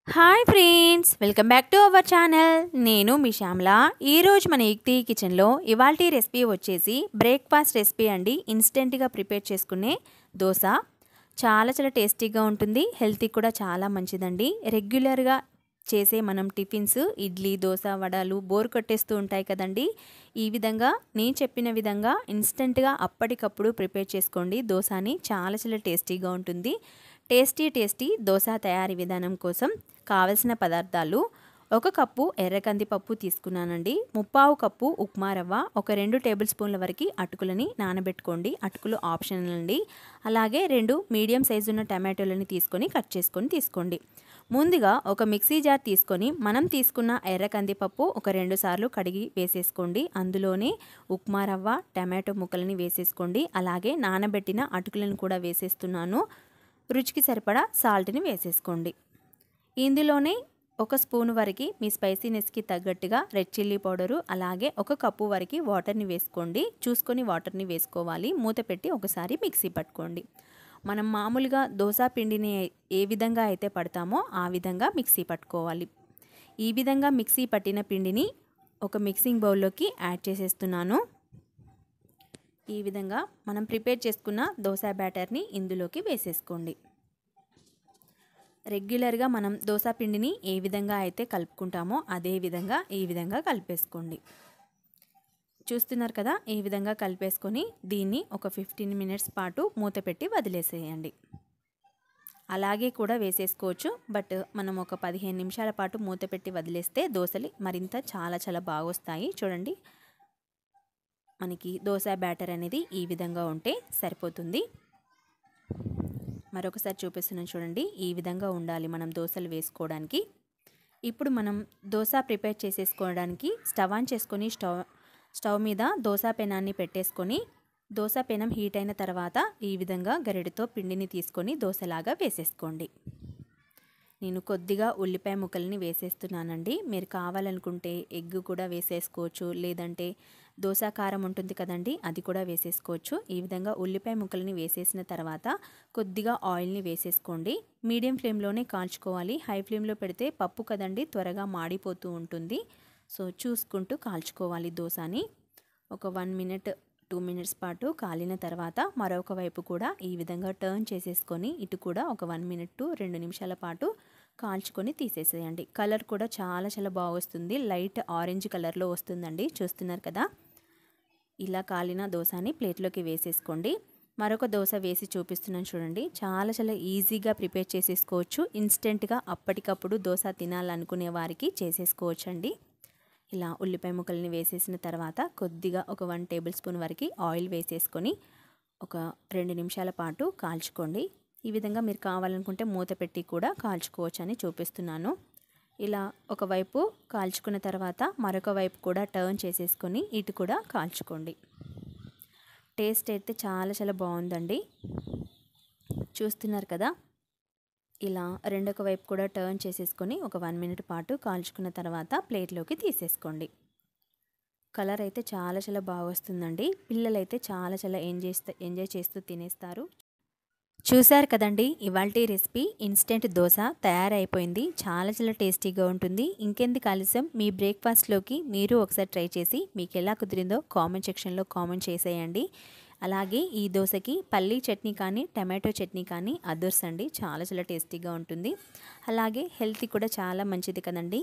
Hi friends, welcome back to our channel. నేను మీ శ్యామల. ఈరోజు మన యుక్తి కిచెన్లో ఇవాల్టి రెసిపీ వచ్చేసి బ్రేక్ఫాస్ట్ రెసిపీ అండి. ఇన్స్టెంట్గా ప్రిపేర్ చేసుకునే దోశ చాలా టేస్టీగా ఉంటుంది. హెల్తీ కూడా చాలా మంచిదండి. రెగ్యులర్గా చేసే మనం టిఫిన్స్ ఇడ్లీ, దోశ, వడలు బోర్ కొట్టేస్తూ ఉంటాయి కదండి. ఈ విధంగా నేను చెప్పిన విధంగా ఇన్స్టెంట్గా అప్పటికప్పుడు ప్రిపేర్ చేసుకోండి. దోశని చాలా టేస్టీగా ఉంటుంది. టేస్టీ దోశ తయారీ విధానం కోసం కావలసిన పదార్థాలు: 1 కప్పు ఎర్ర కందిపప్పు తీసుకున్నానండి. 1/2 కప్పు ఉప్మా రవ్వ, ఒక 2 టేబుల్ స్పూన్ల వరకు అటుకులని నానబెట్టుకోండి. అటుకులు ఆప్షనల్ అండి. అలాగే 2 మీడియం సైజు ఉన్న టమాటోలని తీసుకొని కట్ చేసుకొని తీసుకోండి. ముందుగా ఒక మిక్సీ జార్ తీసుకొని మనం తీసుకున్న ఎర్ర కందిపప్పు ఒక 2 సార్లు కడిగి వేసేసుకోండి. అందులోనే ఉప్మా రవ్వ, టమాటో ముక్కలని వేసేసుకోండి. అలాగే నానబెట్టిన అటుకులను కూడా వేసేస్తున్నాను. రుచికి సరిపడా సాల్ట్ని వేసేసుకోండి. ఇందులోనే 1 స్పూను వరకు మీ స్పైసీనెస్కి తగ్గట్టుగా రెడ్ చిల్లీ పౌడరు, అలాగే 1 కప్పు వరకు వాటర్ని వేసుకోండి. చూసుకొని వాటర్ని వేసుకోవాలి. మూత పెట్టి ఒకసారి మిక్సీ పట్టుకోండి. మనం మామూలుగా దోశ పిండిని ఏ విధంగా అయితే పడతామో ఆ విధంగా మిక్సీ పట్టుకోవాలి. ఈ విధంగా మిక్సీ పట్టిన పిండిని ఒక మిక్సింగ్ బౌల్లోకి యాడ్ చేసేస్తున్నాను. ఈ విధంగా మనం ప్రిపేర్ చేసుకున్న దోశ బ్యాటర్ని ఇందులోకి వేసేసుకోండి. రెగ్యులర్గా మనం దోశ పిండిని ఏ విధంగా అయితే కలుపుకుంటామో అదే విధంగా ఈ విధంగా కలిపేసుకోండి. చూస్తున్నారు కదా, ఈ విధంగా కలిపేసుకొని దీన్ని ఒక 15 మినిట్స్ పాటు మూత పెట్టి వదిలేసేయండి. అలాగే కూడా వేసేసుకోవచ్చు, బట్ మనం ఒక 15 నిమిషాల పాటు మూత పెట్టి వదిలేస్తే దోశలు మరింత చాలా బాగా వస్తాయి. చూడండి, మనకి దోశ బ్యాటర్ అనేది ఈ విధంగా ఉంటే సరిపోతుంది. మరొకసారి చూపిస్తున్నాను చూడండి, ఈ విధంగా ఉండాలి మనం దోశలు వేసుకోవడానికి. ఇప్పుడు మనం దోశ ప్రిపేర్ చేసేసుకోవడానికి స్టవ్ ఆన్ చేసుకొని స్టవ్ మీద దోశ పెనాన్ని పెట్టేసుకొని దోశ పెనం హీట్ అయిన తర్వాత ఈ విధంగా గరిటెతో పిండిని తీసుకొని దోశలాగా వేసేసుకోండి. నేను కొద్దిగా ఉల్లిపాయ ముక్కల్ని వేసేస్తున్నానండి. మీరు కావాలనుకుంటే ఎగ్ కూడా వేసేసుకోవచ్చు, లేదంటే దోశ కారం ఉంటుంది కదండి, అది కూడా వేసేసుకోవచ్చు. ఈ విధంగా ఉల్లిపాయ ముక్కల్ని వేసేసిన తర్వాత కొద్దిగా ఆయిల్ని వేసేసుకోండి. మీడియం ఫ్లేమ్లోనే కాల్చుకోవాలి. హై ఫ్లేమ్లో పెడితే పప్పు కదండి, త్వరగా మాడిపోతూ ఉంటుంది. సో చూసుకుంటూ కాల్చుకోవాలి దోశని. ఒక 1 మినిట్ 2 మినిట్స్ పాటు కాలిన తర్వాత మరొక వైపు కూడా ఈ విధంగా టర్న్ చేసేసుకొని ఇటు కూడా ఒక 1 మినిట్ టు 2 నిమిషాల పాటు కాల్చుకొని తీసేసేయండి. కలర్ కూడా చాలా బాగా వస్తుంది. లైట్ ఆరెంజ్ కలర్లో వస్తుందండి. చూస్తున్నారు కదా, ఇలా కాలిన దోశని ప్లేట్లోకి వేసేసుకోండి. మరొక దోశ వేసి చూపిస్తున్నాను చూడండి. చాలా ఈజీగా ప్రిపేర్ చేసేసుకోవచ్చు. ఇన్స్టెంట్గా అప్పటికప్పుడు దోశ తినాలనుకునే వారికి చేసేసుకోవచ్చు అండి. ఇలా ఉల్లిపాయ ముక్కల్ని వేసేసిన తర్వాత కొద్దిగా ఒక 1 టేబుల్ స్పూన్ వరకు ఆయిల్ వేసేసుకొని ఒక 2 నిమిషాల పాటు కాల్చుకోండి. ఈ విధంగా మీరు కావాలనుకుంటే మూత పెట్టి కూడా కాల్చుకోవచ్చు అని చూపిస్తున్నాను. ఇలా ఒకవైపు కాల్చుకున్న తర్వాత మరొక వైపు కూడా టర్న్ చేసేసుకొని ఇటు కూడా కాల్చుకోండి. టేస్ట్ అయితే చాలా బాగుందండి. చూస్తున్నారు కదా, ఇలా రెండొక వైపు కూడా టర్న్ చేసేసుకొని ఒక 1 మినిట్ పాటు కాల్చుకున్న తర్వాత ప్లేట్లోకి తీసేసుకోండి. కలర్ అయితే చాలా బాగా వస్తుందండి. పిల్లలైతే చాలా ఎంజాయ్ చేస్తూ తినేస్తారు. చూశారు కదండి, ఇవాల్టి రెసిపీ ఇన్స్టెంట్ దోశ తయారైపోయింది. చాలా టేస్టీగా ఉంటుంది. ఇంకెందుకు ఆలస్యం, మీ బ్రేక్ఫాస్ట్లోకి మీరు ఒకసారి ట్రై చేసి మీకు ఎలా కుదిరిందో కామెంట్ సెక్షన్లో కామెంట్ చేసేయండి. అలాగే ఈ దోశకి పల్లీ చట్నీ కానీ టమాటో చట్నీ కానీ అదర్స్ అండి, చాలా టేస్టీగా ఉంటుంది. అలాగే హెల్తీ కూడా చాలా మంచిది కదండి.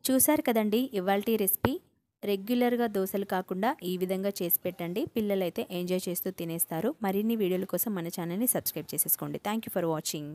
చూశారు కదండి ఇవాల్టి రెసిపీ. రెగ్యులర్గా దోశలు కాకుండా ఈ విధంగా చేసి పెట్టండి. పిల్లలైతే ఎంజాయ్ చేస్తూ తినేస్తారు. మరిన్ని వీడియోల కోసం మన ఛానల్ని సబ్స్క్రైబ్ చేసేసుకోండి. Thank you for watching.